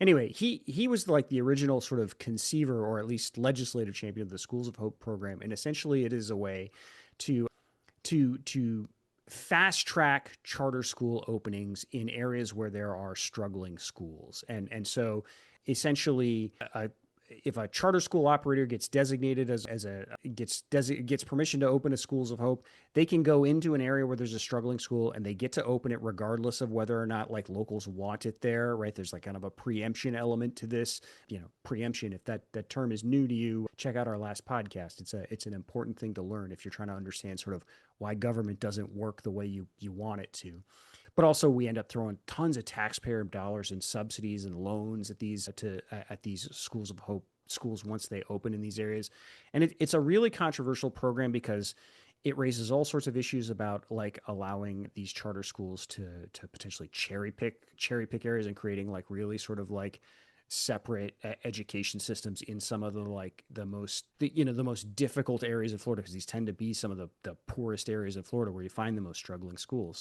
Anyway, he was like the original sort of conceiver or at least legislative champion of the Schools of Hope program, and essentially it is a way to to fast track charter school openings in areas where there are struggling schools. And so essentially if a charter school operator gets designated as a gets permission to open a schools of hope, they can go into an area where there's a struggling school and they get to open it regardless of whether or not like locals want it there, right? There's like kind of a preemption element to this. Preemption, if that term is new to you, check out our last podcast. It's an important thing to learn if you're trying to understand sort of why government doesn't work the way you want it to. But also, we end up throwing tons of taxpayer dollars and subsidies and loans at these schools of hope schools once they open in these areas, and it's a really controversial program because it raises all sorts of issues about like allowing these charter schools to potentially cherry pick areas and creating like really sort of like separate education systems in some of the most difficult areas of Florida, because these tend to be some of the poorest areas of Florida where you find the most struggling schools.